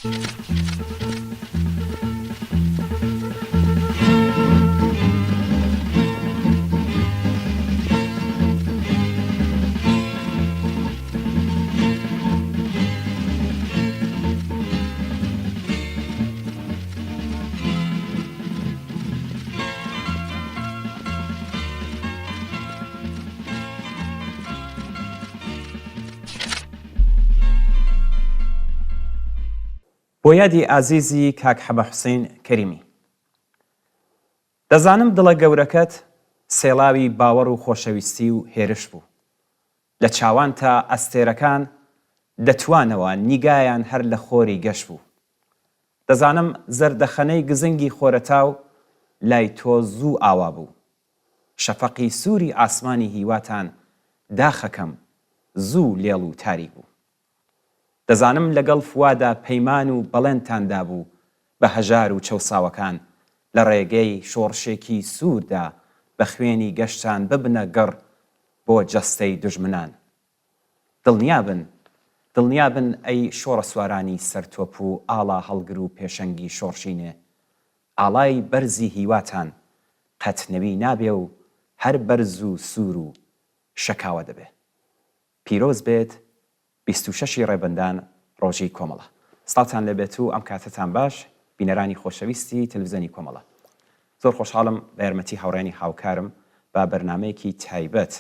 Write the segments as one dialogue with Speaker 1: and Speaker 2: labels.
Speaker 1: بۆ یادی ئازیزی کاک حەمە حوسێن کەریمی. دەزانم دڵە گەورەکەت سێڵاوی باوەڕ و خۆشەویستی و هێرش بوو. لە چاوان تا ئەستێرەکان دەتوانەوە نیگایان هەر لە خۆری گەشت بوو. دەزانم زەردەخەنەی گزنگی خۆرەتاو لای تۆ زوو ئاوا بوو. شەفەقی سووری ئاسمانی هیواتان داخەکەم زوو لێڵ و تاریک بوو. دەزانم لەگەڵ فوادا پەیمان و بەڵێنتاندا بوو بە هەژار و چەوساوەکان لە ڕێگەی شۆڕشێکی سووردا بە خوێنی گەشتان ببنە گەڕ بۆ جەستەی دوژمنان. دڵنیا بن ئەی شۆڕە سوارانی سەرتۆپ و ئاڵا هەڵگر و پێشەنگی شۆڕشینێ، ئاڵای بەرزی هیواتان قەت نەوی نابێ و هەر بەرز و سوور و شەکاوە دەبێ. پیرۆز بێت 26 ڕێبەندان ڕۆژی کۆمەڵە. سڵاتان لەبێت و ئەم کاتتان باش بینەرانی خۆشەویستی تەلەڤیزیۆنی کۆمەڵە. زۆر خۆشحاڵم بە یارمەتی هاوڕێنی هاوکارم با بەرنامەیەکی تایبەت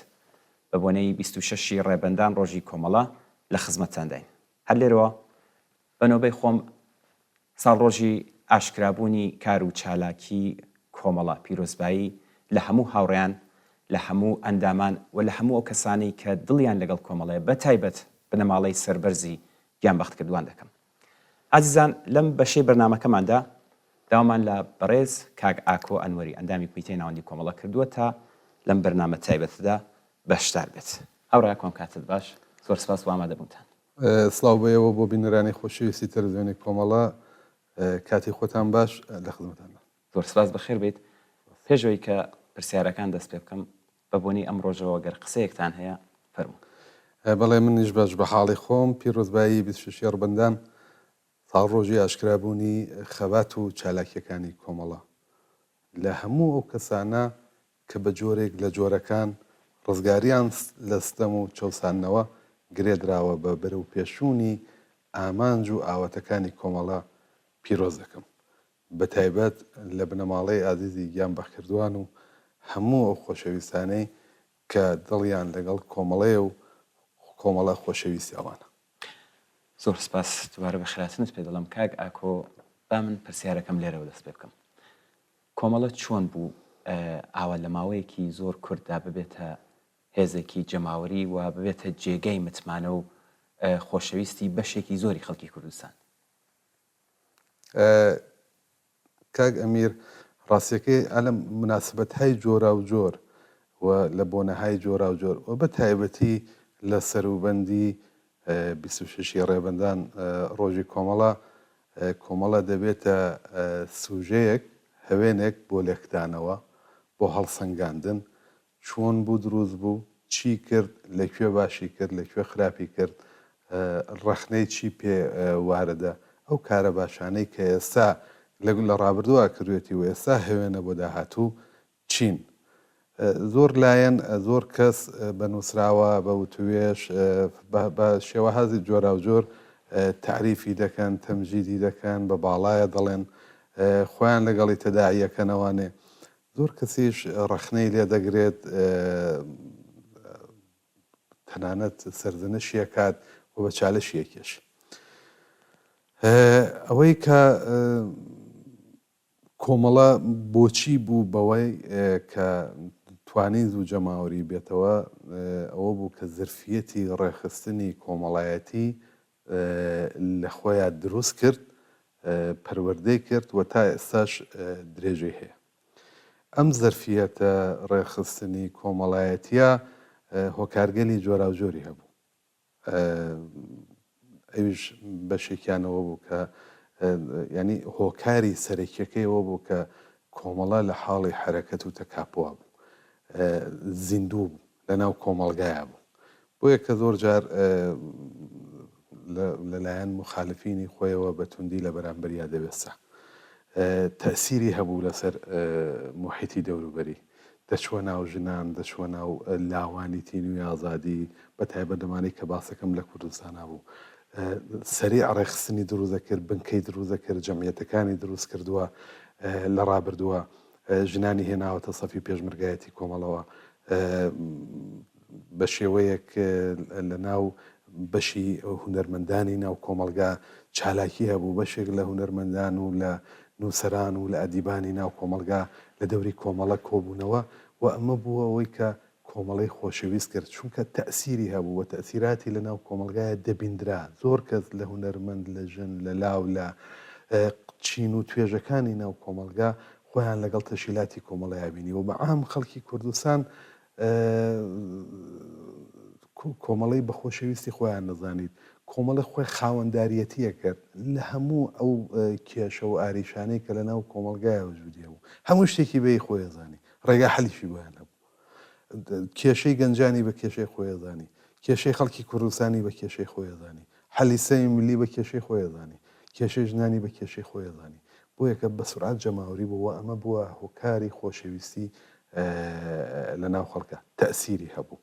Speaker 1: بە بۆنەی 26 ڕێبەندان ڕۆژی کۆمەڵە لە خزمەتتان داین. هەر لێرەوە بەنۆبەی خۆم ساڵڕۆژی ئاشکرابوونی کار و چالاکی کۆمەڵە پیرۆزبایی لە هەموو هاوڕێیان لە هەموو ئەندامان و لە هەموو ئەو کەسانی کە دڵیان لەگەڵ کۆمەڵەیە بە تایبەت بنەماڵەی سەربەرزی گیانبەخت کردوان دەکەم. ئازیزان لەم بەشەی بەرنامەکەماندا داوامان لە بەڕێز کاک ئاکۆ ئەنوەری ئەندامی کویتەی ناوەندی کۆمەڵە کردووە تا لەم بەرنامە تایبەتدا بەشدار بێت. هاوڕێیان کۆم کاتت باش، زۆر سپاس بۆ ئامادەبوونتان.
Speaker 2: سڵاو بەیەوە بۆ بینەرانی خۆشەویستی تەلەڤیزیۆنی کۆمەڵە، کاتی خۆتان باش لە خزمەتان.
Speaker 1: زۆر سپاس بەخێر بێت. پێشەوەی کە پرسیارەکان دەست پێ بکەم بە بۆنی ئەم ڕۆژەوە گەر قسەیەکتان هەیە فەرموو.
Speaker 2: بەڵێ منیش باش بە حاڵی خۆم. پیرۆزبایی 26 ڕێبەندان ساڵڕۆژی ئاشکرابوونی خەبات و چالاکیەکانی کۆمەڵە لە هەموو ئەو کەسانە کە بە جۆرێک لە جۆرەکان ڕزگاریان لە ستەم و چەوسانەوە گرێدراوە بە بەرەو پێشوونی ئامانج و ئاوەتەکانی کۆمەڵە پیرۆز دەکەم. بە تایبەت لە بنەماڵەی ئازیزی گیانبەخت و هەموو ئەو خۆشەویستانەی کە دڵیان لەگەڵ کۆمەڵەیە و کۆمەڵە خۆشەویستی ئەوانە.
Speaker 1: زۆر سپاس دووارە بە خراتنت پێ دەڵم کاک ئاکۆ. با من پرسیارەکەم لێرەوە دەست پێ بکەم. کۆمەڵە چۆن بوو ئاوا لە ماوەیەکی زۆر کورتدا ببێتە هێزێکی جەماوەری و ببێتە جێگەی متمانە و خۆشەویستی بەشێکی زۆری خەڵکی کوردستان؟
Speaker 2: کاک ئەمیر، ڕاستیەکەی ئەلە مناسبەتهای جۆرا و جۆر و لە بۆنەهای جۆرا و جۆر و بە تایبەتی لە سەروبەندی 26 ڕێبەندان ڕۆژی کۆمەڵە دەبێتە سوژەیەک هەوێنێک بۆ لێکدانەوە، بۆ هەڵسەنگاندن، چۆن بوو دروست بوو، چی کرد، لەکوێ باشی کرد، لەکوێ خراپی کرد، ڕەخنەی چی پێ واردە، ئەو کارە باشانەی کە ئێستا لە ڕابردووە کردوێتی و ئێستا هەوێنە بۆ داهاتوو چین. زۆر لایەن زۆر کەس بە نووسراوە بە وتوێش بە شێوەهازی جۆرا و جۆر تعریفی دەکەن، تەمجیدی دەکەن، بە باڵایە دەڵێن، خۆیان لەگەڵی تەداعیەکەنەوانێ. زۆر کەسیش ڕەخنەی لێ دەگرێت، تەنانەت سەردەنەشیەکات و بە چالشیەکێش. ئەوەی کە کۆمەڵە بۆچی بوو بەوەی کە توانین زوو جەماوەری بێتەوە، ئەوە بوو کە زرفیەتی ڕێخستنی کۆمەڵایەتی لە خۆیان دروست کرد، پەروەردەی کرد و تا ئێستاش درێژەی هەیە. ئەم زەرفیەتە ڕێخستنی کۆمەڵایەتیە هۆکارگەلی جۆرا و جۆری هەبوو. ئەویش بەشێکیانەوە بوو کە ینی هۆکاری سەرەکیەکەیەوە بوو کە کۆمەڵە لە حاڵی حرەکەت و تەکاپووە بوو، زیندوو بوو، لەناو کۆمەڵگایە بوو. بۆیە کە زۆر جار لەلایەن مخالفینی خۆیەوە بە توندی لە بەرامبەریا دەبێستا تەسیری هەبوو لەسەر محیتی دەوروبەری دەچوە ناو ژنان دەچوە ناو لاوانی تین و ئازادی بە تایبەتمانەی کە باسەکەم لە کوردستانە بوو سەریع ڕێخستنی دروست دەکرد بنکەی دروست دەکرد جەمیەتەکانی دروست کردووە لە ڕابردووە ژنانی هێناوەتە سەفی پێشمەرگایەتی کۆمەڵەوە بە شێوەیەک لە ناو بەشی هونەرمەندانی ناو کۆمەلگا چالاکی هەبوو بەشێک لە هونەرمەندان و لە نووسەران و لە ئەدیبانی ناو کۆمەلگا لە دەوری کۆمەڵە کۆبوونەوە و ئەمە بووە ئەوەی کە کۆمەڵی خۆشەویست کرد چونکە تەسیری هەبوو و تەسیراتی لە ناو کۆمەلگایە دەبیندرا زۆر کەس لە هونەرمەند لە ژن لە لاو لە چین و توێژەکانی ناو کۆمەلگا خۆیان لەگەڵ تەشیلاتی کۆمەڵەیە بینی و بە عام خەڵکی کوردستان کۆمەڵی بە خۆشەویستی خۆیان نەزانیت کۆمەڵی خۆی خاوەنداریەتیە کرد لە هەموو ئەو کێشە و ئاریشانەی کە لە ناو کۆمەلگایە وجودیە بوو هەموو شتێکی بێ خۆیەزانی ڕێگا حەلیشی بۆیان هەبوو کێشەی گەنجانی بە کێشەی خۆیەزانی کێشەی خەڵکی کوردستانی بە کێشەی خۆیەزانی حەلیسەی ملی بە کێشەی خۆیەزانی کێشەی ژنانی بە کێشەی خۆیەزانی بۆ یەکە بە سورعات جەماوەری بووە ئەمە بووە هۆکاری خۆشەویستی لە ناو خەڵکە تەسیری هەبوو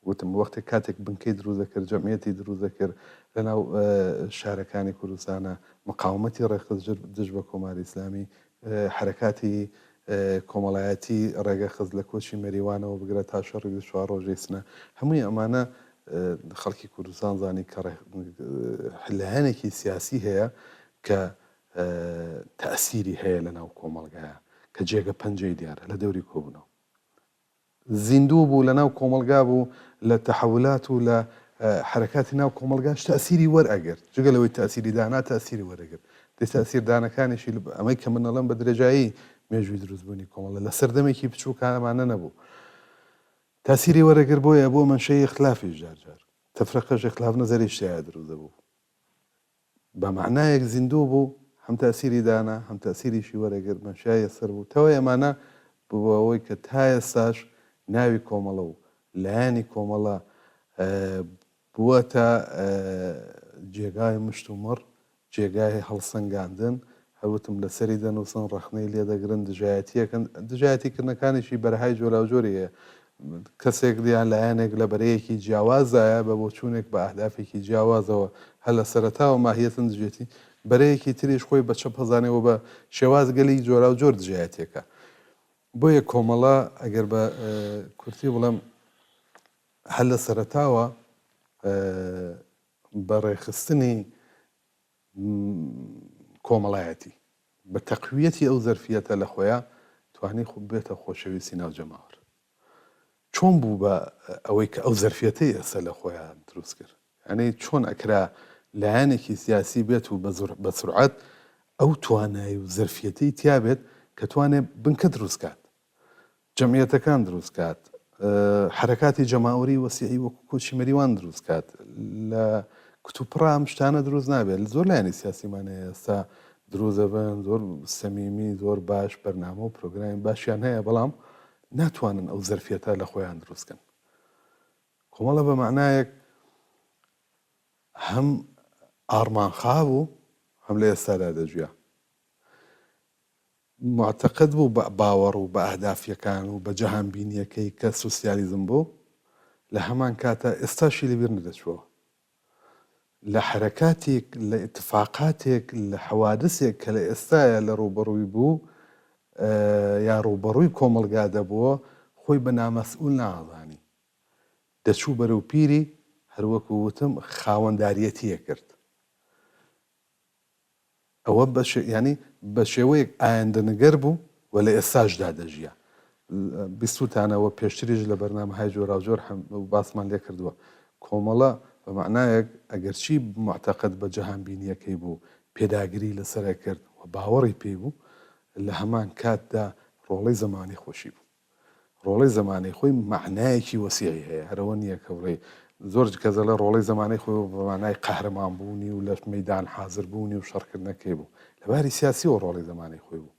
Speaker 2: وتم وەختێک کاتێک بنکەی دروست دەکرد جەمیەتی دروست دەکرد لە ناو شارەکانی کوردستانە مقاومەتی ڕێخست دژ بە کۆماری ئیسلامی حرەکاتی کۆمەڵایەتی ڕێگە خست لە کۆچی مەریوانەوە بگرە تا شەڕی 4 ڕۆژەی سنە هەمووی ئەمانە خەڵکی کوردستان زانی کە لایەنێکی سیاسی هەیە کە تەسیری هەیە لە ناو کۆمەڵگایە کە جێگە پەنجەی دیارە لە دەوری کۆبوونەوە زیندوو بوو لە ناو کۆمەلگا بوو لە تەحولات و لە حرەکاتی ناو کۆمەلگاش تەسیری وەرئەگرت جگەلەوەی تەسیری دانا تەسیری وەرەگرت دەی تەسیردانەکانیشی ئەمەی کە منەڵەم بە درێژایی مێژووی دروستبوونی کۆمەڵە لە سەردەمێکی بچووکانەمانە نەبوو تەسیری وەرەگر بۆیە بۆ منشەی اختلافی جارجار تەفرەقەش اختلاف نەزەری شتیایە دروست دەبوو بە معنایەک زیندوو بوو هەم تەسیری دانا هەم تەسیریشی وەرەگر منشایە سەر بوو تەوەی ئەمانە بووە ئەوەی کە تا ئێستاش ناوی کۆمەڵە و لایەنی کۆمەڵە بووەتە جێگای مشت و مڕ جێگای هەڵسەنگاندن هەوتم لەسەری دەنووسن ڕەخنەی لێ دەگرن دژایەتیەکەن دژایەتیکردنەکانی بەرەهای جۆرا و جۆریە کەسێک دیان لایەنێک لە بەرەیەکی جیاوازایە بە بۆ چوونێک بە ئەهدافێکی جیاوازەوە هەل لە سەرەتاوە ماهیەتن دژێتی بەرەیەکی تریش خۆی بە چەپ هەزانێەوە بە شێواز گەلی جۆرا و جۆر دژایەتێکە بۆیە کۆمەڵە ئەگەر بە کورتی بڵێم هەل لە سەرەتاوە بە ڕێخستنی کۆمەڵایەتی بە تەقویەتی ئەو زەرفیەتە لە خۆیان توانی خوب بێتە خۆشەویستی ناو جەماوەر چۆن بوو بە ئەوەی کە ئەو زەرفیەتەی ئێستا لە خۆیان دروست کرد یعنی چۆن ئەکرا لایەنێکی سیاسی بێت و بە سورعەت ئەو توانایی و زەرفیەتەی تیا بێت کە توانێت بنکە دروستکات جەمیەتەکان دروستکات حرەکاتی جەماوەری وەسیعی وەکو کۆچی مەریوان دروستکات لە کتوپڕا ئەم شتانە دروست نابێت زۆر لایەنی سیاسیمانەیە ئێستا دروست دەبن زۆر سەمیمی زۆر باش بەرنامە و پرۆگرامی باشیان هەیە بەڵام ناتوانن ئەو زەرفیەتە لە خۆیان دروستکەن کۆمەڵە بە معنایەک هەم ئارمانخا بوو هەم لە ئێستادا دەژیا معتەقد بوو بە باوەڕ و بە ئەهدافیەکان و بە جەهانبینیەکەی کە سوسیالیزم بوو لە هەمان کاتە ئێستاشی لەبیر نەدەچووە لە حرەکاتێک لە ئیتفاقاتێک لە حەوادثێک کە لە ئێستایە لە ڕوبەڕووی بوو یا ڕوبەڕووی کۆمەلگا دەبووە خۆی بە نامەسئول ناڵانی دەچوو بەرەو پیری هەروەکو وتم خاوەنداریەتیە کرد ئەوە ینی بە شێوەیەک ئایندەنگەر بوو و لە ئێستاشدا دەژیا بیستوتانەوە پێشتریش لە بەرنامەهای جۆرا و جۆر باسمان لێ کردووە کۆمەڵە بە معنایەک ئەگەرچی معتەقد بە جەهانبینیەکەی بوو پێداگیری لەسەرە کرد و باوەڕی پێی بوو لە هەمان کاتدا ڕۆڵەی زەمانی خۆشی بوو ڕۆڵەی زەمانی خۆی معنایەکی وەسیعی هەیە هەرەوە نییە کە بڵێ زۆر کەسە لە ڕۆڵەی زەمانەی خۆی بە معنای قەهرەمان بوونی و لە مەیدان حازر بوونی و شەڕکردنەکەی بوو لەباری سیاسی و ڕۆڵی زەمانی خۆی بوو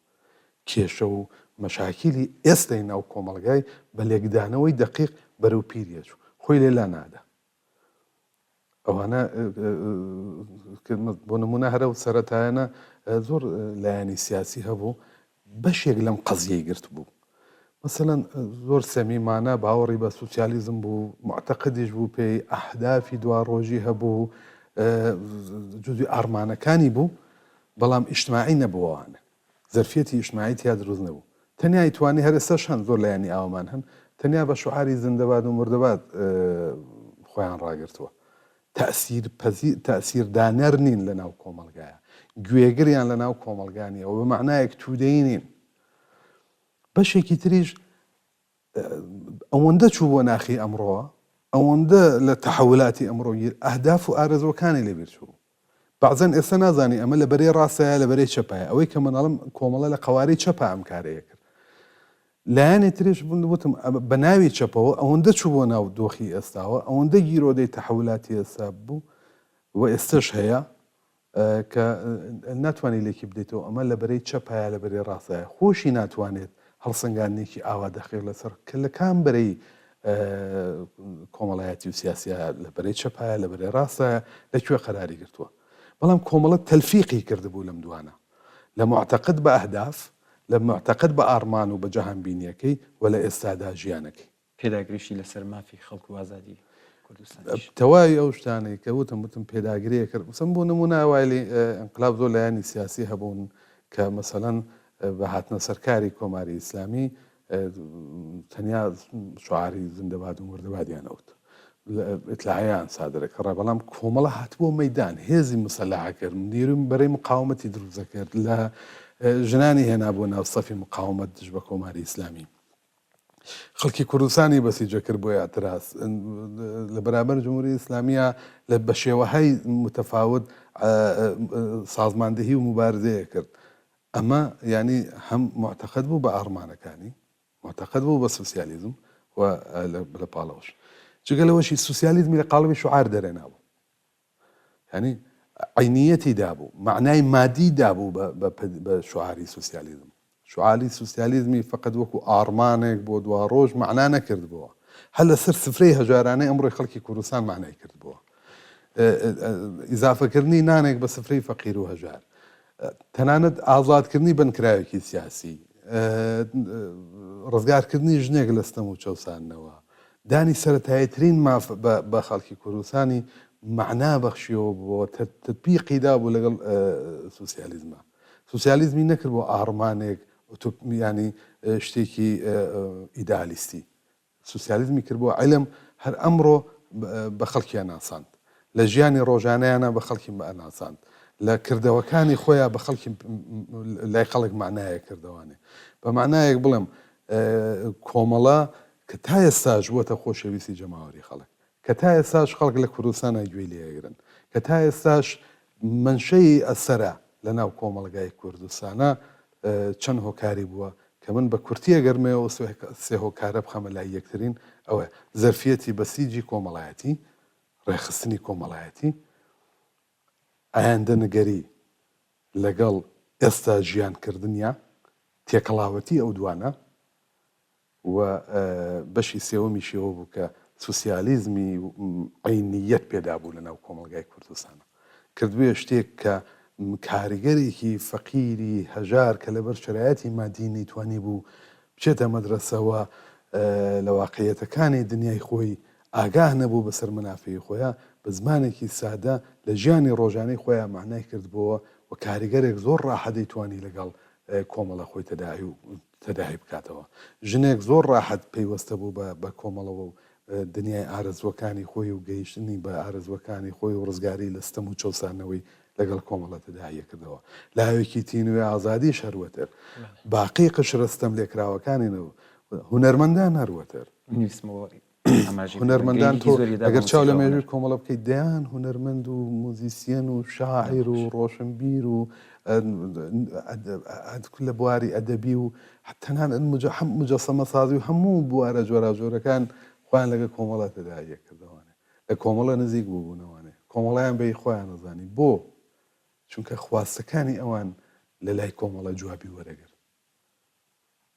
Speaker 2: کێشە و مەشاکیلی ئێستای ناو کۆمەلگای بە لێکدانەوەی دەقیق بەرەو پیرە چوو خۆی لێلا نادا ئەوانە بۆ نمونە هەرە و سەرەتایانە زۆر لایەنی سیاسی هەبوو بەشێک لەم قەزیەی گرت بوو. مثلەن زۆر سەمیمانە باوەڕی بە سوسیالیزم بوو، معتەقدیش بوو پێی ئەهدافی دواڕۆژی هەبوو، جزوی ئارمانەکانی بوو، بەڵام ئیجتماعی نەبووەوانە، زەرفەتی ئیجتماعی تیا دروست نەبوو. تەنیا ئیتوانی هەر ئێستاش هەن زۆر لایەنی ئاوامان هەن، تەنیا بە شوعاری زیندەباد و مردەباد خۆیان ڕاگرتووە. تەأسیردانەر نین لە ناو کۆمەلگایە، گوێگریان لە ناو کۆمەلگانیەوە بە معنایەک توودەی نین. بەشێکی تریش ئەوەندە چوو بۆ ناخی ئەمڕۆوە، ئەوەندە لە تەحولاتی ئەمڕۆ ئەهداف و ئارەزوەکانی لێبیر چوو. بەعزەن ئێستا نازانی ئەمە لە بەرەی ڕاستەیە لە بەرەی چەپایە، ئەوەی کە مناڵم کۆمەڵە لە قەوارەی چەپە ئەم کارەیە کرد. لایەنێ تریش بوتم بە ناوی چەپەوە ئەوەندە چوو بۆ ناو دۆخی ئێستاوە، ئەوەندە گیرۆدەی تەحولاتی ئێستا بوو و ئێستش هەیە کە ناتوانانی لێکی بدەیتەوە ئەمە لە بەرەی چەپایە لە بەرەی ڕاستەیە، خۆشی ناتوانێت هەڵسەنگاندنێکی ئاوا دەخێت لەسەر کە لە کام بەرەی کۆمەڵایەتی و سیاسیە لە بەرەی چەپایە لە بەرەی ڕاستەیە لەکوێ قەراری گرتووە. بەڵام کۆمەڵە تەلفیقی کردبوو لەم دوانە لە معتەقد بە ئەهداف، لە معتەقد بە ئارمان و بە جەهانبینیەکەی و لە ئێستادا ژیانەکەی.
Speaker 1: پێداگریشی لەسەر مافی خەڵک و ئازادی کوردستان
Speaker 2: تەواوی ئەو شتانەی کە وتم پێداگریە کرد. وسم بۆ نمونە وایلی ئەنقلاب زۆر لایەنی سیاسی هەبوون کە مەسەلەن بە هاتنە سەرکاری کۆماری ئیسلامی تەنیا شوعاری زیندەباد و مردەبادیان ئەوت ئیتلاعیان سادرە کڕە، بەڵام کۆمەڵە هاتبووە مەیدان هێزی مسەلحە کرد، نیروی بەرەی مقاومەتی دروست کرد، لە ژنانی هێنابوو ناو سەفی مقاومەت دژ بە کۆماری ئیسلامی. خەڵکی کوردستانی بەسیجە کرد بۆ ئاعتراز لە بەرامبەر جمهوری ئیسلامیە لە بە شێوەهای متەفاوت سازماندەهی و مبارزەیە کرد. ئەمە ینی هەم معتەقد بوو بە ئارمانەکانی، معتەقد بوو بە سوسیالیزم و لە پاڵەوەش جگەلەوەشی سوسیالیزمی لە قاڵبی شوعار دەرێنابوو، ینی عینیەتی دابوو، معنای مادی دابوو بە شوعاری سوسیالیزم. شوعاری سوسیالیزمی فقط وەکو ئارمانێک بۆ دوا ڕۆژ معنا نەکردبووە، هەر لەسەر سفرەی هەژارانەی ئەمڕۆی خەڵکی کوردستان معنای کردبووە، ئیزافەکردنی نانێک بە سفرەی فەقیر و هەژار، تەنانەت ئازادکردنی بنکراوێکی سیاسی، ڕزگارکردنی ژنێک لە ستەم و چەوسانەوە، دانی سەرەتاییترین ماف بە خەڵکی کوردستانی معنا بەخشیەوە بووە، تەطبیقیدا بوو لەگەڵ سوسیالیزمە. سوسیالیزمی نەکرد بۆ ئارمانێک ینی شتێکی ئیدالیستی، سوسیالیزمی کرد بۆ عیلم هەر ئەمڕۆ بە خەڵکیان ناساند، لە ژیانی ڕۆژانەیانە بە خەڵکی ناساند، لە کردەوەکانی خۆیان بە خەڵکی لای خەڵک معنایە کردوانێ. بە معنایەک بڵێم کۆمەڵە کە تا ئێستاش بووەتە خۆشەویستی جەماوەری خەڵک، کە تا ئێستاش خەڵک لە کوردستانە گوێی لێگرن، کە تا ئێستاش منشەی ئەسەرە لە ناو کۆمەڵگای کوردستانە چەند هۆکاری بووە کە من بە کورتیە گەرمەوە سێ هۆکارە بخەمە لای یەکترین ئەوە زەرفەتی بەسیجی کۆمەڵایەتی، ڕێخستنی کۆمەڵایەتی، ئایندەنگەری لەگەڵ ئێستا ژیانکردنیە، تێکەڵاوەتی ئەو دوانە و بەشی سێوەمی شێوە بوو کە سوسیالیزمی عینیەت پێدا بوو لە ناو کۆمەڵگای کوردستانە، کردبووە شتێک کە کاریگەرێکی فەقیری هەژار کە لەبەر شرایەتی مادی نەیتوانی بوو بچێتە مەدرسەوە لە واقعیەتەکانی دنیای خۆی ئاگاه نەبوو بەسەر منافعی خۆیان، بە زمانێکی سادە لە ژیانی ڕۆژانەی خۆیان معنای کردبووە و کاریگەرێک زۆر ڕاحەت دەیتوانی لەگەڵ کۆمەڵە خۆی تەداعی بکاتەوە. ژنێک زۆر ڕاحەت پەیوەستە بوو بە کۆمەڵەوە و دنیای ئارەزوەکانی خۆی و گەیشتنی بە ئارەزوەکانی خۆی و ڕزگاری لە ستەم و چەوسانەوەی لەگەڵ کۆمەڵە تەداعیە کردەوە. لاوێکی تینوێ ئازادی شەروەتر، باقی قشرەستەم لێکراوەکانی هونەرمەندان هەروەتر، هونەرمەندان تۆ ئەگەر چاو لە مێژووی کۆمەڵە بکەیت دەیان هونەرمەند و موزیسیەن و شاعیر و ڕۆشنبیر و لە بواری ئەدەبی و تەنان مجەسەمە سازی و هەموو بوارە جۆرا جۆرەکان خۆیان لەگە کۆمەڵە تەداعیە کردەوانێ، لە کۆمەڵە نزیک بووبوونەوانێ، کۆمەڵیان بەی خۆیان نەزانی بۆ چونکە خواستەکانی ئەوان لە لای کۆمەڵە جوابی وەرەگرت.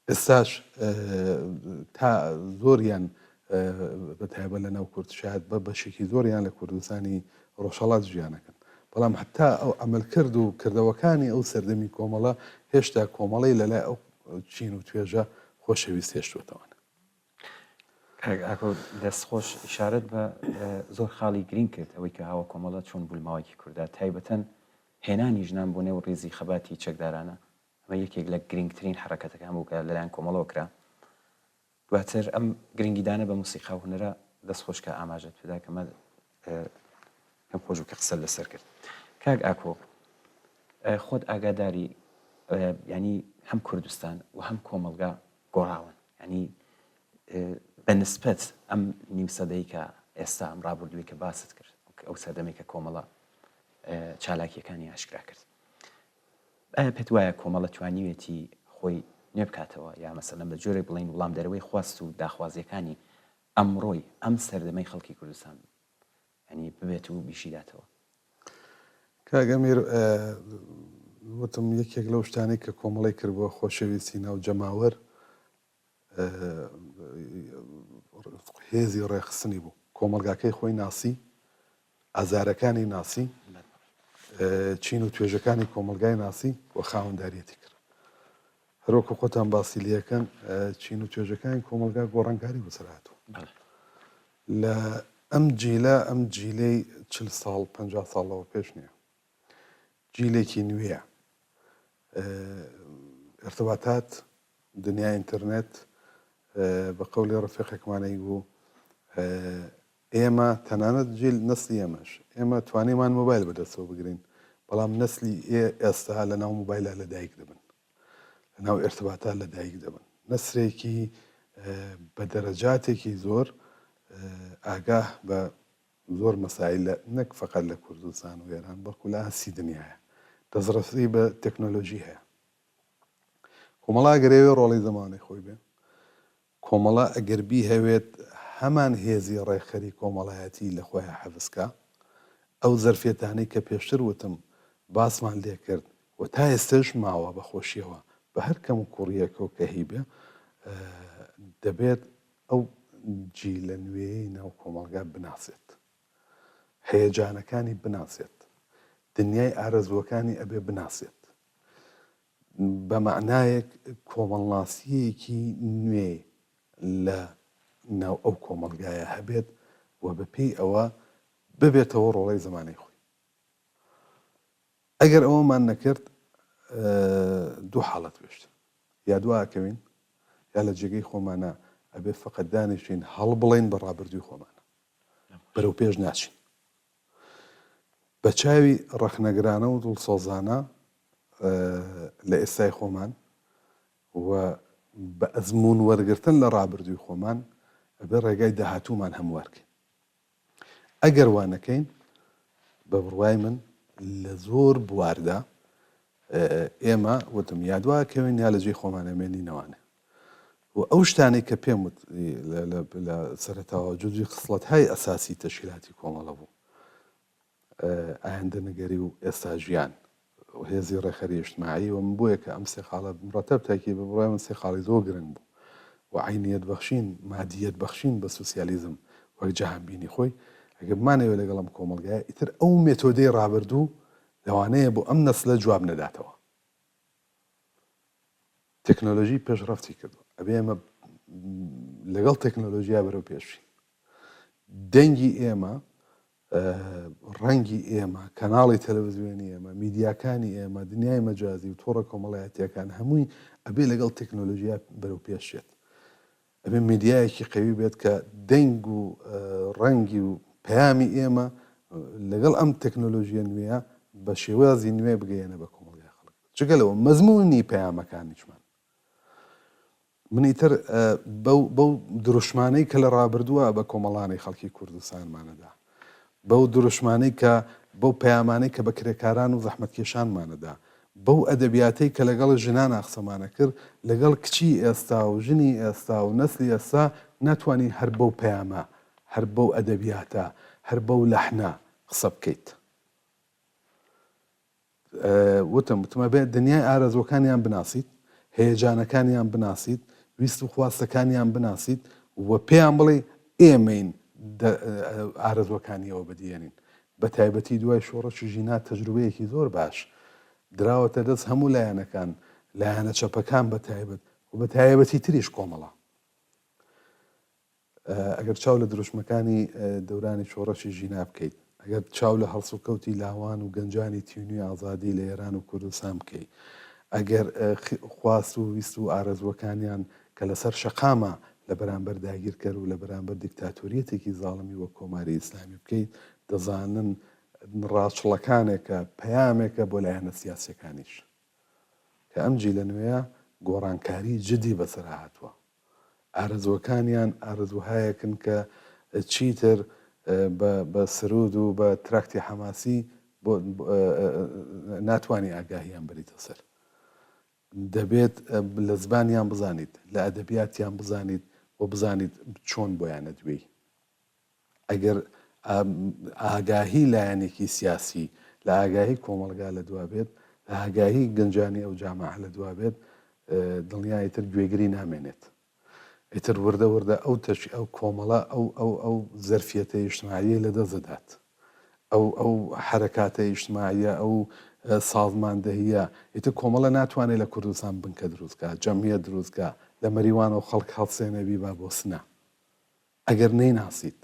Speaker 2: ئێستاش تا زۆریان بەتایبەت لە ناو کورد شاید بە بەشێکی زۆریان لە کوردستانی ڕۆژهەڵات ژیانەکەن بەڵام حتا ئەو ئەمەلکرد و کردەوەکانی ئەو سەردەمی کۆمەڵە هێشتا کۆمەڵی لەلای ئەو چین و توێژە خۆشەویست هێشتوتەوەن.
Speaker 1: ئاکۆ دەستخۆش ئیشارەت بە زۆر خاڵی گرنگ کرد ئەوەی کە هاوە کۆمەڵە چۆن بولماوەکی کووردا تایبەتەن هێنانی ژنان بۆ نێو ڕێزی خەباتی چەکدارانە ئەمە یەکێک لە گرنگترین حرەکەتەکان بوو کە لەلایەن کۆمەڵەوە کرا. دواتر ئەم گرنگیدانە بە موسیقا و هونەرە دەستخۆشکە ئاماژەت پێدا کەمە کەم خۆش کە قسە لەسەر کرد. کاک ئاکۆ خۆت ئاگاداری ینی هەم کوردستان و هەم کۆمەلگا گۆڕاون ینی بەنسبەت ئەم نیم سەدەی کە ئێستا ئەم ڕابردووی کە باست کرد ئەو سەردەمی کە کۆمەڵە چالاکیەکانی ئاشکرا کرد. ئایا پێت وایە کۆمەڵە توانیوێتی خۆی نوێ بکاتەوە یا مەسەلەن بە جۆرێک بڵین وڵام دەرەوەی خواست و داخوازیەکانی ئەمڕۆی ئەم سەردەمەی خەڵکی کوردستان ینی ببێت و بیشیداتەوە؟
Speaker 2: کاگەمیر وتم یەکێک لەو شتانی کە کۆمەڵی کردبووە خۆشەویستی ناو جەماوەر هێزی ڕێخستنی بوو کۆمەلگاکەی خۆی ناسی ئازارەکانی ناسی چین و توێژەکانی کۆمەلگای ناسی و خاوەنداریەتی کرد. هەروەکو خۆتان باسی لەکەن چین و توێژەکانی کۆمەلگا گۆڕانکاری بەسەرهاتوو لە ئەم جیلەی 40 ساڵ 50 ساڵەوە پێش نییە جیلێکی نوێیە ارتباطات دنیای ئینتەرنێت بە قەولی ڕفیقێکمانەی بوو ئێمە تەنانەت جیل نەسلی ئێمە توانیمان مۆبایل بەدەستەوە بگرین بەڵام نەسلی ئێستا لە ناو مۆبایلە لەدایک دەبن لە ناو ارتباطات لەدایک دەبن نەسرێکی بە دەرەجاتێکی زۆر ئاگاه بە زۆر مەسائلە نەک فەقەت لە کوردستان و ئێران بەڵکو لە هەسی دنیاە دەستڕەسی بە تەکنۆلۆژی هەیە. کۆمەڵا گەرەوێ ڕۆڵی زمانی خۆی بێ کۆمەڵا ئەگەربی هەوێت هەمان هێزی ڕێکخەری کۆمەڵایەتی لە خۆیان حەفزکە ئەو زەرفێتانەی کە پێشتر وتم باسمان لێ کرد و تا ئێستش ماوە بەخۆشیەوە بە هەر کەم و کوڕیەکە و کە هیبێ دەبێت ئەو جیلە نوێی ناو کۆمەڵگا بناسێت هەیەجانەکانی بناسێت دنیای ئارەزوەکانی ئەبێ بناسێت بە معنایەک کۆمەڵناسیەکی نوێ لە ناو ئەو کۆمەلگایە هەبێت و بەپێی ئەوە ببێتەوە ڕۆڵەی زمانی خۆی. ئەگەر ئەوەمان نەکرد دوو حاڵەت بێشت یا دواکەوین یا لە جێگەی خۆمانە ئەبێ فقط دانیشین هەڵ بڵین بە ڕابردووی خۆمانە بەرەو پێش ناچین بە چاوی ڕەخنەگرانە و دڵسۆزانە لە ئێستای خۆمان و بە ئەزمون وەرگرتن لە ڕابردووی خۆمان ئەبێ ڕێگای داهاتوومان هەموارکەین. ئەگەر وانەکەین بە بڕوای من لە زۆر بواردا ئێمە وتم یادواکەوین یا لە جێی خۆمانەمێنینەوانە و ئەو شتانی کە پێم وت لە سەرەتاوە جوجی خسڵەتهای ئەساسی تەشکیلاتی کۆمەڵە بوو ئایندە نەگەری و ئێستا ژیان و هێزی ڕێخەری ئیجتیماعی و من بۆیە کە ئەم سێ خاڵە مرەتەب تاکی بە بڕوای من سێ خاڵی زۆر گرنگ بوو و عینیەت بەخشین مادیەت بەخشین بە سوسیالیزم وەک جەهانبینی خۆی ئەگە بمانەوێ لەگەڵ ئەم کۆمەلگایە ئیتر ئەو مێتۆدەی ڕابردوو لەوانەیە بۆ ئەم نەسلە جواب نەداتەوە. تەکنۆلۆژی پێشڕەفتی کردو ئەبێ ئێمە لەگەڵ تەکنۆلۆژیا بەرەو پێشین دەنگی ئێمە ڕەنگی ئێمە کەناڵی تەلەڤیزیۆنی ئێمە میدیاکانی ئێمە دنیای مەجازی و تۆڕە کۆمەڵایەتیەکان هەمووی ئەبێ لەگەڵ تەکنۆلۆژیا بەرەو پێشێت ئەبێ میدیایەکی قەوی بێت کە دەنگ و ڕەنگی و پەیامی ئێمە لەگەڵ ئەم تەکنۆلۆژیە نوێیە بە شێوازی نوێ بگەیەنە بە کۆمەڵگای خەڵک جگەلەوە مەزموونی پەیامەکانیشمان من ئیتر بەو دروشمانەی کە لە ڕابردووە بە کۆمەڵانی خەڵکی کوردستانمانەدا بەو دروشمانەی کە بەو پەیامانەی کە بە کرێکاران و زەحمەتکێشانمانەدا بەو ئەدەبیاتەی کە لەگەڵ ژنان ئاخسەمانە کرد لەگەڵ کچی ئێستا و ژنی ئێستا و نەسلی ئێستا ناتوانین هەر بەو پەیامە هەر بەو ئەدەبیاتە هەر بەو لەحنە قسە بکەیت. وتمە بێت دنیای ئارەزوەکانیان بناسیت هەیەجانەکانیان بناسیت ویست و خواستەکانیان بناسیت و پێیان بڵێ ئێمەین ئارەزوەکانیەوە بەدیێنین بە تایبەتی دوای شۆڕەشی ژینات تەجروبەیەکی زۆر باش دراوەتە دەست هەموو لایەنەکان لایەنە چەپەکان بە تایبەت و بە تایبەتی تریش کۆمەڵە ئەگەر چاو لە دروشمەکانی دەورانی شۆڕەشی ژینا بکەیت ئەگەر چاو لە هەڵس و کەوتی لاوان و گەنجانی تیونی ئازادی لە ئێران و کوردستان بکەیت ئەگەر خواست و ویست و ئارەزوەکانیان کە لەسەر شەقامە لە بەرامبەر داگیرکەر و لە بەرامبەر دیکتاتۆریەتێکی زاڵمی وە کۆماری ئیسلامی بکەیت دەزانن ڕاچڵەکانێکە پەیامێکە بۆ لایەنە سیاسیەکانیش کە ئەمجی لە نوێیە گۆڕانکاری جدی بەسەر هاتووە ئارەزوەکانیان ئارەزوهایەکن کە چیتر بە سرود و بە تراکتی حەماسی ناتوانانی ئاگاهیان بریتە سەر دەبێت لە زبانیان بزانیت لە ئەدەبیاتیان بزانیت و بزانیت چۆن بۆیانە دوێی ئەگەر ئاگاهی لایەنێکی سیاسی لە ئاگاهی کۆمەلگا لە دوا بێت لە ئاگاهی گەنجانی ئەو جامعە لە دوا بێت دڵنیایتر گوێگری نامێنێت ئیتر وردە وردە ئەو تەشی ئەو کۆمەڵە ئەو زەرفیەتە ئیجتماعیە لە دەست ئەو حرەکاتە ئیجتماعیە ئەو سازماندەهیە ئیتر کۆمەڵە ناتوانێت لە کوردستان بنکە دروستکە جەمعیەت دروستکە لە مەریوان و خەڵک هەڵسێنەبی با بۆ سنە ئەگەر نەیناسیت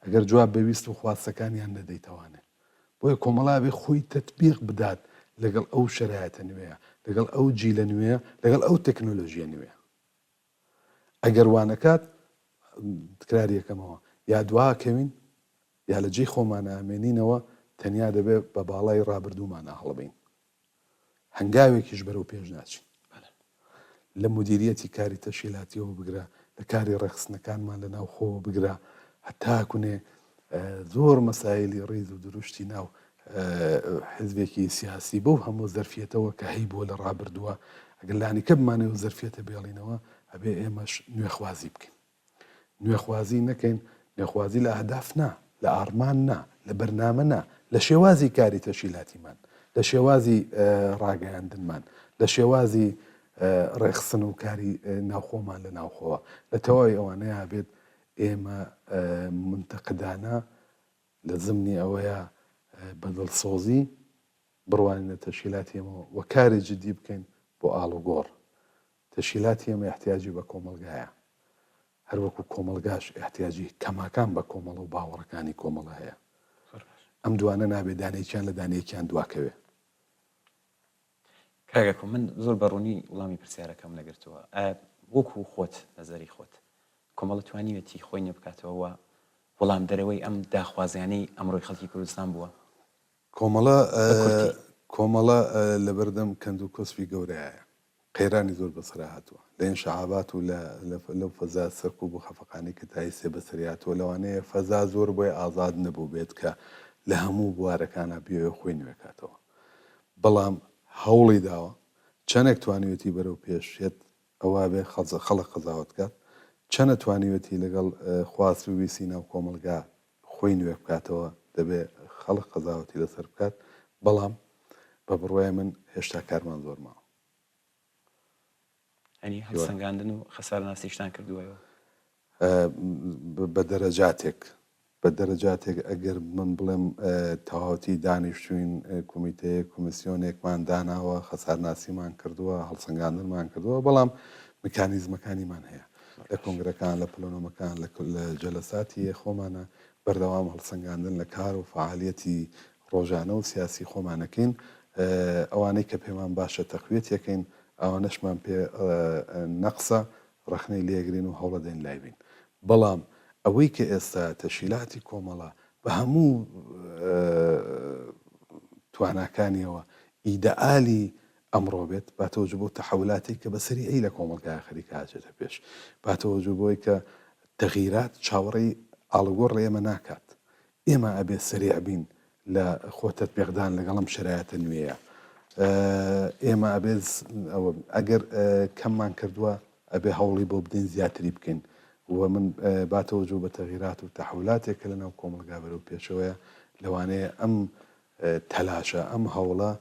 Speaker 2: ئەگەر جواب بەویست و خواستەکانیان نەدەیتەوانێت بۆیە کۆمەڵا بێ خۆی تەطبیق بدات لەگەڵ ئەو شەرایەتە نوێیە لەگەڵ ئەو جیلە نوێیە لەگەڵ ئەو تەکنۆلۆژیە نوێیە ئەگەر وانەکات تکرار یەکەمەوە یا دواکەوین یا لە جێی خۆمانە ئامێنینەوە تەنیا دەبێت بە باڵای ڕابردوومانە هەڵبین هەنگاوێکیش بەرەو پێش ناچین لە مدیریەتی کاری تەشکیلاتیەوە بگرە لە کاری ڕێخستنەکانمان لە ناو خۆوە بگرە هەتاکوێ زۆر مەسایلی ڕیز و دروشتی ناو حزبێکی سیاسی بەو هەموو زەرفیەتەوە کە هەی بۆ لە ڕابردووە ئەگەر لانیکە بمانێ و زەرفیەتە بێڵینەوە ئەبێ ئێمەش نوێخوازی بکەین نوێخوازی نەکەین نوێخوازی لە ئەهداف نا لە ئارمان نا لە بەرنامە نا لە شێوازی کاری تەشکیلاتیمان لە شێوازی ڕاگەیاندنمان لە شێوازی ڕێخستن و کاری ناوخۆمان لە ناوخۆوە لە تەواوی ئەوانەیە بێت ئێمە منتەقدانە لە زمنی ئەوەیە بەدڵسۆزی بڕوانینە تەشکیلاتی ئێمەوە وە کاری جدی بکەین بۆ ئاڵوگۆڕ تەشکیلاتی ئێمە احتیاجی بە کۆمەلگایە هەروەکو کۆمەلگاش احتیاجی کەماکان بە کۆمەڵ و باوەڕەکانی کۆمەڵە هەیە ئەم دوانە نابێت دانەیەکیان لە دانەیەکیان دواکەوێ
Speaker 1: کاگەکۆ من زۆر بەڕوونی وڵامی پرسیارەکەم نەگرتووە وەکو خۆت نەزەری خۆت کۆمەڵە توانیوێتی خۆی نێ بکاتەوە وەڵام دەرەوەی ئەم داخوازیانەی ئەمڕۆی خەڵکی کوردستان بووە
Speaker 2: کۆمەڵە لە بەردەم کەند و کۆسپی گەورەیە قەیرانی زۆر بەسەرا هاتووە لە ئینشەعابات و لەو فەزا سەرک و بۆ خەفەقانی کە تایسێ بەسەریاتەوە لەوانەیە فەزا زۆر بۆی ئازاد نەبوو بێت کە لە هەموو بوارەکانە بێ خۆی نوێکاتەوە بەڵام هەوڵی داوە چەندێک توانیوێتی بەرەو پێشێت ئەوە بێ خەڵق قەزاوت کات چەنە توانیوێتی لەگەڵ خواست و ویسی ناو کۆمەلگا خۆی نوێ بکاتەوە دەبێ خەڵق قەزاوەتی لەسەر بکات بەڵام بە بڕوای من هێشتا کارمان زۆر ماوە
Speaker 1: ئەنی هەڵسەنگاندن و خەسارناسیشتان کردووەوە
Speaker 2: بە دەرەجاتێک بە دەرەجاتێک ئەگەر من بڵێم تەواوەتی دانیشتوین کۆمیتەیە کۆمیسیۆنێکمان داناوە خەسارناسیمان کردووە هەڵسەنگاندنمان کردووە بەڵام میکانیزمەکانیمان هەیە لە کۆنگرەکان لە پلۆنۆمەکان لە جەلەساتی خۆمانە بەردەوام هەڵسەنگاندن لە کار و فعالیەتی ڕۆژانە و سیاسی خۆمانەکەین ئەوانەی کە پێمان باشە تەقویەت یەکەین ئەوانەشمان پێ نەقسە ڕەخنەی لێگرین و هەوڵە دەین لایبین بەڵام ئەوەی کە ئێستا تەشکیلاتی کۆمەڵە بە هەموو تواناکانیەوە ئیدەئالی ئەمڕۆ بێت باتەوەجو بۆ تەحولاتی کە بەسەری ئەی لە کۆمەلگای خەریکە هاچێتە پێش باتەوەجو بۆی کە تەغیرات چاوەڕێی ئاڵوگۆڕ لە ئێمە ناکات ئێمە ئەبێ سەریع بین لە خۆ تەطبیقدان لەگەڵم شرایەتە نوێیە ئێمە ئەبێ ئەگەر کەممان کردووە ئەبێ هەوڵی بۆ بدەین زیاتری بکەین و من باتەوەجو بە تەغیرات و تەحولاتێکە لە ناو کۆمەلگا بەرەو پێشەوەیە لەوانەیە ئەم تەلاشە ئەم هەوڵە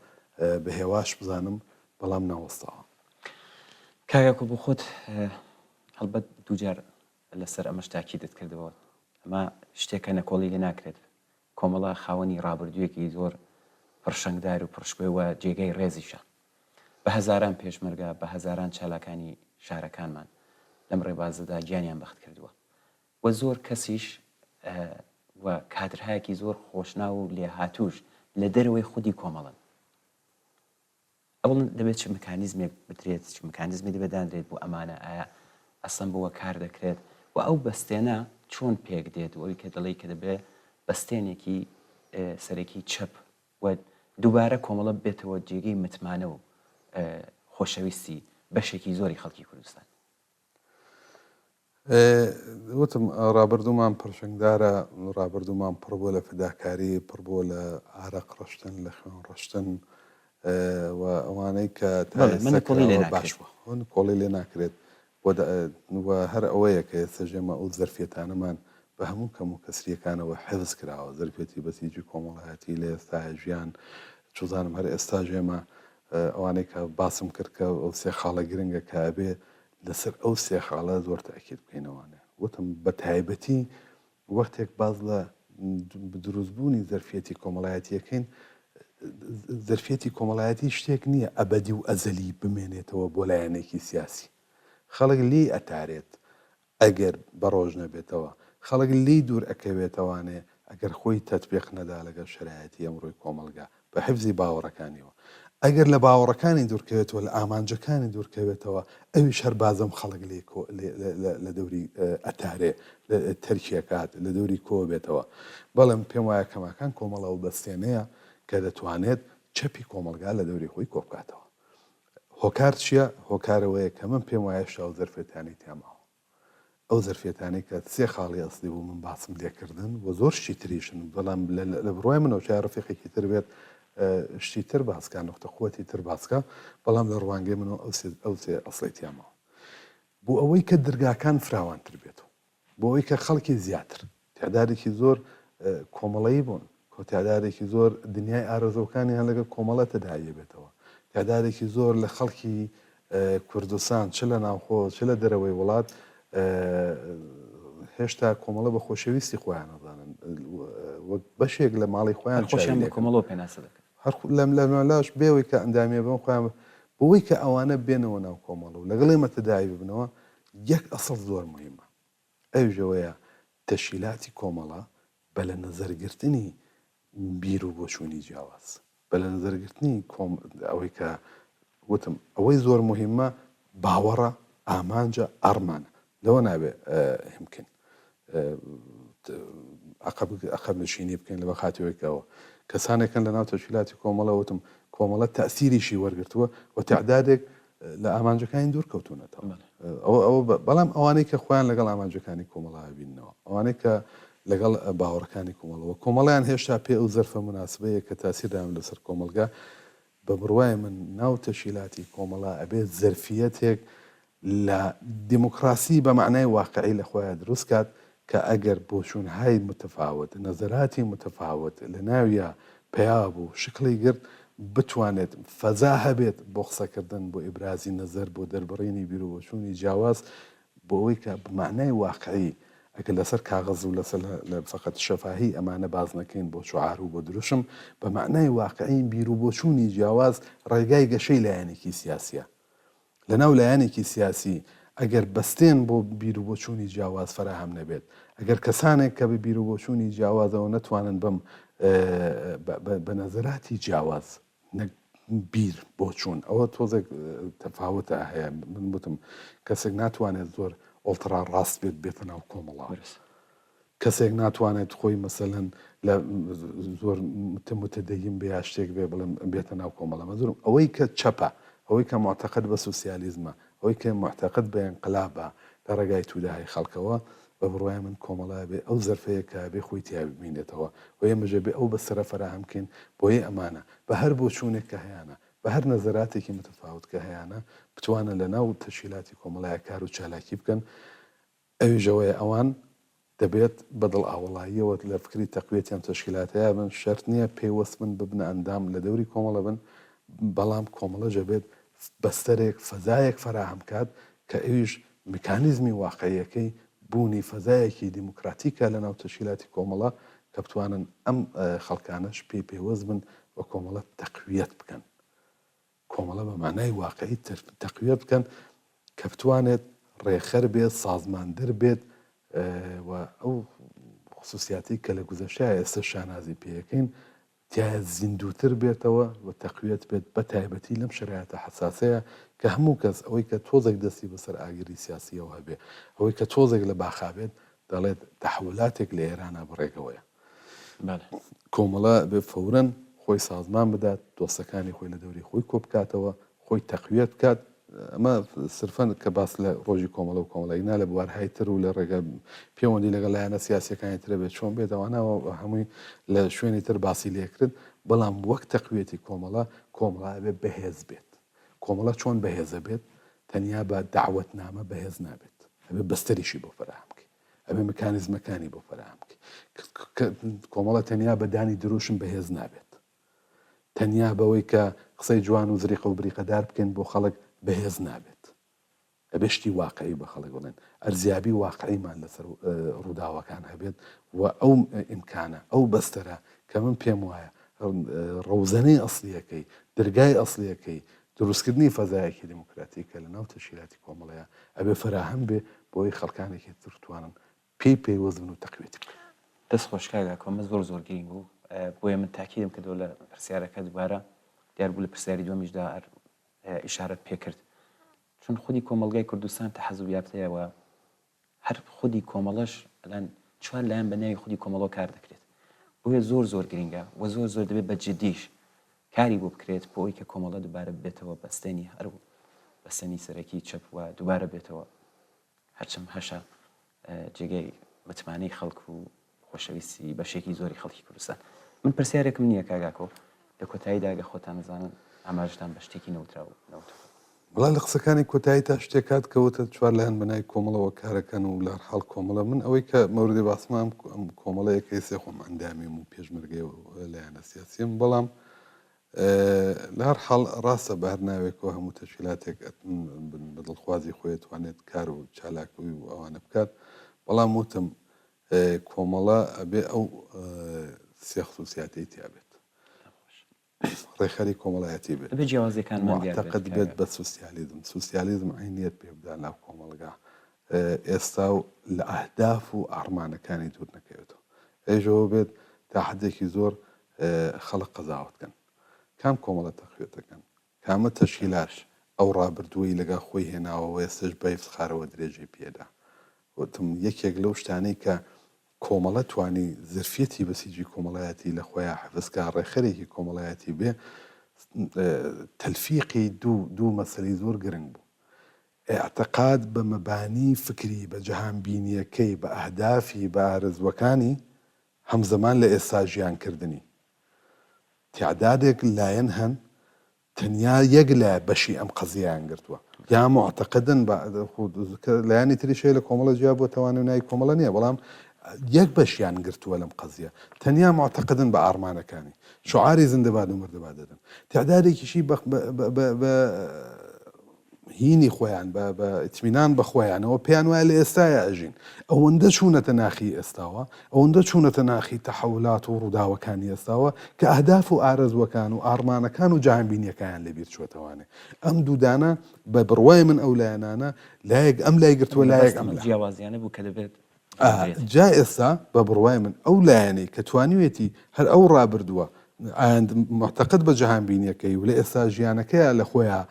Speaker 2: بە هێواش بزانم بەڵام ناوەستاوە
Speaker 1: کاگەکۆ بۆ خۆت هەڵبەت دووجار لەسەر ئەمەش تاکیدت کردەوە ئەمە شتێکە نەکۆڵی لێ ناکرێت کۆمەڵە خاوەنی ڕابردوویەکی زۆر پڕشنگدار و پڕشکوێوە جێگەی ڕێزیشە بە هەزاران پێشمەرگە بە هەزاران چالاکانی شارەکانمان لەم ڕێبازەدا گیانیان بەخت کردووە و زۆر کەسیش و کادرهایەکی زۆر خۆشنا و لێ هاتووش لە دەرەوەی خودی کۆمەڵن ئەوڵ دەبێت چ مکانیزمێک بترێت چ مکانیزمی دەبێدانرێت بۆ ئەمانە ئایا ئەسڵم بۆوە کار دەکرێت و ئەو بەستێنە چۆن پێک دێت و ئەوی کە دەڵی کە دەبێت بەستێنێکی سەرێکی چەپ و دووبارە کۆمەڵە بێتەوە جێگەی متمانە و خۆشەویستی بەشێکی زۆری خەڵکی کوردستان
Speaker 2: وتم ڕابردوومان پڕشنگدارە ڕابردوومان پڕ بۆ لە فداکاری پڕ بۆ لە ئارەق ڕشتن لە خوێن ڕشتن و ئەوانەی کە باشوە هەن کۆڵی لێ ناکرێت و هەر ئەوەیە کە ئێستا ژێمە ئەو زەرفێتانەمان بە هەموو کەم و کەسریەکانەوە حفظ کراوە زەرفێتی بەسیجی کۆمەڵایەتی لە ئێستا ژیان چوزانم هەر ئێستا ژێمە ئەوانەی کە باسم کرد کە ئەو سێ خاڵە گرنگە کە ئەبێ لەسەر ئەو سێ خاڵە زۆر تاکید بکەینەوەانێ وتم بە تایبەتی وەختێک باز لە دروستبوونی زەرفێتی کۆمەڵایەتیەکەین زەرفێتی کۆمەڵایەتی شتێک نییە ئەبەدی و ئەزەلی بمێنێتەوە بۆ لایەنێکی سیاسی خەڵک لی ئەتارێت ئەگەر بە ڕۆژ نەبێتەوە خەڵک لی دوور ئەکەوێتەوانێ ئەگەر خۆی تەطبیق نەدا لەگەڵ شرایەتی ئەمڕۆی کۆمەلگا بە حفزی باوەڕەکانیەوە ئەگەر لە باوەڕەکانی دوورکەوێتەوە لە ئامانجەکانی دوورکەوێتەوە ئەویش هەر بازم خەڵک لە دەوری ئەتارێ تەرکیەکات لە دەوری کۆ بێتەوە بەڵام پێم وایە کەماکان کۆمەڵە و بەستێنەیە کە دەتوانێت چەپی کۆمەلگا لە دەوری خۆی کۆبکاتەوە هۆکار چییە؟ هۆکارەوەیە کە من پێم وایە شاو زەرفێتانی تێماوە ئەو زەرفێتانی کە سێ خاڵی ئەسلی بوو من باسم لێکردن و زۆر شتی تریشن بەڵام لە بڕوای منەوە چای ڕفیقێکی تر بێت شتی تر باسکە نقطە قووەتی تر باسکە بەڵام لە ڕوانگەی منەوە ئەو سێ ئەسڵی تێماوە بۆ ئەوەی کە دەرگاکان فراوانتر بێتەوە بۆ ئەوەی کە خەڵکی زیاتر تعدادێکی زۆر کۆمەڵەیی بوون تعدادێکی زۆر دنیای ئارەزۆکانیان لەگە کۆمەڵە تەداعیە بێتەوە تعدادێکی زۆر لە خەڵکی کوردستان چ لە ناوخۆ چ لە دەرەوەی وڵات هێشتا کۆمەڵە بە خۆشەویستی خۆیان نەزانن وەک بەشێک لە ماڵی خۆیان
Speaker 1: خۆشیان بە کۆمەڵەوە پێناسە دەکەن
Speaker 2: هەر لەلاش بێەوەی کە ئەندامیە بم خۆیان بۆی کە ئەوانە بێنەوە ناو کۆمەڵە و لەگەڵی مەتەداعی ببنەوە یەک ئەسڵ زۆر مهمە ئەوژەوەیە تەشکیلاتی کۆمەڵە بە لە نەزەرگرتنی بیر و بۆچوونی جیاواز بە لە نەزەرگرتنی ئەوەی کە وتم ئەوەی زۆر مهمە باوەڕە ئامانجە ئەڕمانە لەوە نابێ هیمکن عقب نشینی بکەین لە بە خاتیەوەیکەوە کەسانێکن لە ناو تەشکیلاتی کۆمەڵە وتم کۆمەڵە تەسیریشی وەرگرتووە و تعدادێک لە ئامانجەکانی دوور کەوتونەتەوە بەڵام ئەوانەی کە خۆیان لەگەڵ ئامانجەکانی کۆمەڵا بینەوە ئەوانەی کە لەگەڵ باوەڕەکانی کۆمەڵەوە کۆمەڵیان هێشتا پێ ئەو زەرفە مناسبەیە کە تاسیردام لەسەر کۆمەلگا بە بڕوای من ناو تەشکیلاتی کۆمەڵا ئەبێت زەرفیەتێک لە دیموکراسی بە معنای واقعی لە خۆیان دروست کات کە ئەگەر بۆچوونهای متفاوت نەزەراتی متفاوت لە ناویە پیا بوو شکلی گرت بتوانێت فەزا هەبێت بۆ قسەکردن بۆ ئیبرازی نەزەر بۆ دەربڕینی بیر و بۆچوونی جیاواز بۆ ئەوەی کە بمعنای واقعی ئەگەر لەسەر کاغەز و لەسەر فقط شەفاهی ئەمانە باز نەکەین بۆ شعار و بۆ دروشم بە معنای واقعی بیر و بۆچوونی جیاواز ڕێگای گەشەی لایەنێکی سیاسیە لەناو لایەنێکی سیاسی ئەگەر بەستێن بۆ بیر و بۆچوونی جیاواز فراهم نەبێت ئەگەر کەسانێک کە بە بیر و بۆچوونی جیاوازەوە نەتوانن بم بە نەزەراتی جیاواز بیر بۆچوون ئەوە تۆزێک تەفاوتە هەیە من وتم کەسێک ناتوانێت زۆر ئۆڵترا ڕاست بێت بێتە ناو کۆمەڵا کەسێک ناتوانێت خۆی مەسەلەن لە زۆر متەدەین بێ یا شتێک بێ بڵێم بێتە ناو کۆمەڵە مەزورم ئەوەی کە چەپە ئەوەی کە معتەقەد بە سوسیالیزمە ئەوەی کە معتەقەد بە ئینقلابە لە ڕێگای تووداهای خەڵکەوە بە بڕوای من کۆمەڵا بێ ئەو زەرفەیە کە بێ خۆی تیا ببینێتەوە و ئێمەژە بێ ئەو بەسرە فراهم بکەین بۆیە ئەمانە بە هەر بۆچوونێک کە هەیەە بە هەر نەزەراتێکی متفاوت کە هەیەە بتوانە لە ناو تەشکیلاتی کۆمەڵایە کار و چالاکی بکەن ئەویژەوەی ئەوان دەبێت بەدڵ ئاوەڵاییەوە لە فکری تەقوێتیان تەشکیلاتەیە بن شەرت نییە پێیوەست من ببنە ئەندام لە دەوری کۆمەڵە بن بەڵام کۆمەڵەژە بێت بەستەرێک فەزایەک فراهم کات کە ئەویش میکانیزمی واقعیەکەی بوونی فەزایەکی دیموکراتیکە لە ناو تەشکیلاتی کۆمەڵە کە بتوانن ئەم خەڵکانەش پێوەست بن بە کۆمەڵە تەقویەت بکەن کۆمەڵە بە مانای واقعی تەقویەت بکەن کە بتوانێت ڕێخەر بێت سازماندر بێت و ئەو خصوصیاتی کە لە گوزەشتای ئێستا شانازی پێەکەین تیا زیندووتر بێتەوە و تەقویەت بێت بە تایبەتی لەم شرایطە حساسەیە کە هەموو کەس ئەوەی کە تۆزێک دەستی بەسەر ئاگری سیاسیەوە هەبێ ئەوەی کە تۆزێک لە باخابێت دەڵێت تەحولاتێک لە ئێرانە بڕێکەوەیە کۆمەڵە بێ فەورەن خۆی سازمان بدات دۆستەکانی خۆی لە دەوری خۆی کۆبکاتەوە خۆی تەقویەت بکات ئەمە سرفەن کە باس لە ڕۆژی کۆمەڵە و کۆمەڵاینا لە بوارهای تر و لە ڕێگە پەیوەندی لەگەڵ لایەنە سیاسیەکانی ترە بێت چۆن بێتەوانەوە هەمووی لە شوێنی تر باسی لێکرد بەڵام وەک تەقویەتی کۆمەڵە بێت بەهێز بێت کۆمەڵە چۆن بەهێزە بێت تەنیا بە داوەتنامە بەهێز نابێت ئەبێ بەستەریشی بۆ فراهم بکەی ئەبێ مکانیزمەکانی بۆ فراهم بکەی کۆمەڵە تەنیا بەدانی دروشم بەهێز نابێت تەنیا بەوەی کە قسەی جوان و زریقە و بریقەدار بکەین بۆ خەڵک بەهێز نابێت ئەبێشتی واقعی بە خەڵک بڵێن ئەرزیابی واقعیمان لەسەر ڕووداوەکان هەبێت و ئەو ئیمکانە ئەو بەستەرە کە من پێم وایە ڕەوزەنەی ئەسڵیەکەی دەرگای ئەسڵیەکەی دروستکردنی فەزایەکی دموکراتیکە لە ناو تەشکیلاتی کۆمەڵەیە ئەبێ فراهم بێ بۆی خەڵکانێکی ترتوانن پێیوەست بن و تەقویەت بکەن
Speaker 1: دەست خۆشکاگا کۆمە زۆر گرنگ بوو بۆیە من تاکیدم کردەوە لە پرسیارەکە دووبارە دیار بوو لە پرسیاری دووەمیشدا ئیشارەت پێکرد چون خودی کۆمەلگای کوردستان تەحەزوب یافتەیەوە هەر خودی کۆمەڵەش ئەلان چوار لایەن بە ناوی خودی کۆمەڵەوە کار دەکرێت بۆیە زۆر گرنگە و زۆر دەبێت بە جدیش کاری بۆ بکرێت بۆ ئەوی کە کۆمەڵە دووبارە بێتەوە بەستێنی هەر بەستنی سەرەکی چەپ و دووبارە بێتەوە هەرچەم هەشە جێگەی متمانەی خەڵک و خۆشەویستی بەشێکی زۆری خەڵکی کوردستان من پرسیارێکم نییە کاگاکۆ لە کۆتاییدا ئەگە خۆتان نزانن ئاماژتان بە شتێکی نەوتراوە
Speaker 2: بەڵام لە قسەکانی کۆتایی تا شتێکات کەوتە چوار لایەن بەنای کۆمەڵەوە کارەکەن و لە حاڵ کۆمەڵە من ئەوەی کە مەوردی باسمام کۆمەڵەیەکەی سێ خۆم ئەندامیم و پێشمەرگەی لایەنە سیاسیم بەڵام لە هەر حاڵ ڕاستە بەرناوێکەوە هەموو تەشکیلاتێک بە دڵخوازی خۆی توانێت کار و چالاکوی و ئەوانە بکات بەڵام وتم کۆمەڵە ئەبێ ئەو سێ خصوصیاتەی تیابێت ڕێخەری کۆمەڵایەتی بێت معتەقد بێت بە سوسیالیزم عینیەت پێ بدان لەو کۆمەڵگا ئێستا و لە ئەهداف و ئارمانەکانی دوور نەکەوێتەوە ئەیژەوە بێت تا حدێکی زۆر خەڵک قەزاوتکەن کام کۆمەڵە تەقویەتەکەن کامە تەشکیلات ئەو ڕابردووی لەگا خۆی هێناوەوە ئێستش بە ئیفتخارەوە درێژی پێدا وتم یەکێک لەو شتانەی کە کۆمەڵە توانی زرفەتی بەسیجی کۆمەڵایەتی لە خۆیان حەفزکە ڕێخەرێکی کۆمەڵایەتی بێ تەلفیقی دوو مەسەلەی زۆر گرنگ بوو ئێعتقاد بە مەبانی فکری بە جەهانبینیەکەی بە ئەهدافی بە ئارزوەکانی هەمزەمان لە ئێستا ژیانکردنی تعدادێک لایەن هەن تەنیا یەک لە بەشی ئەم قەزییان گرتووە یا معتەقدن لایانی تریشەیە لە کۆمەڵە جیا بۆ توانای کۆمەڵە نییە بەڵام یەک بەشیان گرتووە لەم قەزیە تەنیا معتەقدن بە ئارمانەکانی شعاری زندەباد و مردەباد دەدەن تعدادێکیشی بە هینی خۆیان بە ئیتمینان بە خۆیانەوە پێیان وایە لە ئێستاە ئەژین ئەوەندە چوونەتە ناخی ئێستاوە ئەوەندە چوونەتە ناخی تەحولات و ڕووداوەکانی ئێستاوە کە ئەهداف و ئارەزوەکان و ئارمانەکان و جاهانبینیەکەیان لەبیر چوەتەوانێ ئەم دوودانە بە بڕوای من ئەو لایەنانە لایەک ئەم لای گرتووە لایەک ئەم
Speaker 1: جیاوازیانە بوو کە دەبێت
Speaker 2: جا ئێستا بە بڕوای من ئەو لایەنەی کە توانیوێتی هەر ئەو ڕابردووە معتەقد بە جەهانبینیەکەی و لە ئێستا ژیانەکەیە لە خۆیان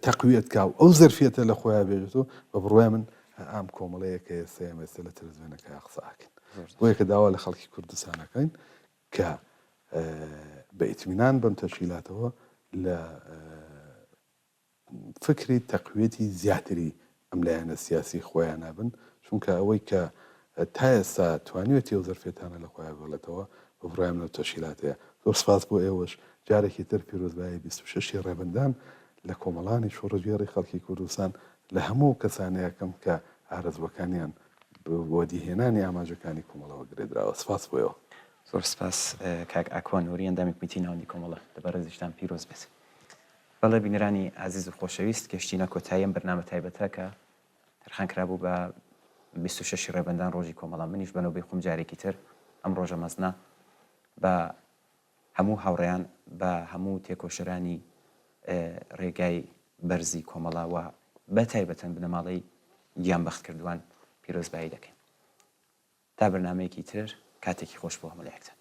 Speaker 2: تەقویەت کاو ئەو زەرفیەتە لە خۆیان بێژێتەوە بە بڕوای من ئەم کۆمەڵەیەکە ئێستا ئێستا لە تەلەڤیزیۆنەکە قسەکەین بۆیە کە داوا لە خەڵکی کوردستانەکەین کە بە ئیتمینان بەم تەشکیلاتەوە لە فکری تەقویەتی زیاتری ئەم لایەنە سیاسی خۆیان نابن چونکە ئەوەی کە تا ئێستا توانیوێتی ئەو زەرفێتانە لە خۆیان بڵێتەوە بە بڕای من لەو تەشکیلاتەیە زۆر سپاس بۆ ئێوەش جارێکی تر پیرۆزبایی 26 ڕێبەندان لە کۆمەڵانی شۆڕەژێڕی خەڵکی کوردستان لە هەموو کەسانەیەکەم کە ئارەزوەکانیان بۆ دیهێنانی ئاماژەکانی کۆمەڵەوە گرێدراوە سپاس بۆیەوە
Speaker 1: زۆر سپاس کاک ئاکۆن نووری ئەندامی کمیتی ناوەندی کۆمەڵە لەبەرزیشتان پیرۆز بێت بەڵێ بینەرانی عزیز و خۆشەویست گەشتینە کۆتاییەم بەرنامە تایبەتە کە تەرخان کرابوو بە 26 ڕێبەندان ڕۆژی کۆمەڵە منیش بەنەوەی خۆم جارێکی تر ئەم ڕۆژە مەزنە بە هەموو هاوڕێیان بە هەموو تێکۆشەرانی ڕێگای بەرزی کۆمەڵاوە بە تایبەتەن بنەماڵەی گیانبەخت کردووان پیرۆزبایی دەکەین تا بەرنامەیەکی تر کاتێکی خۆش بۆ هەموو لایەکتان.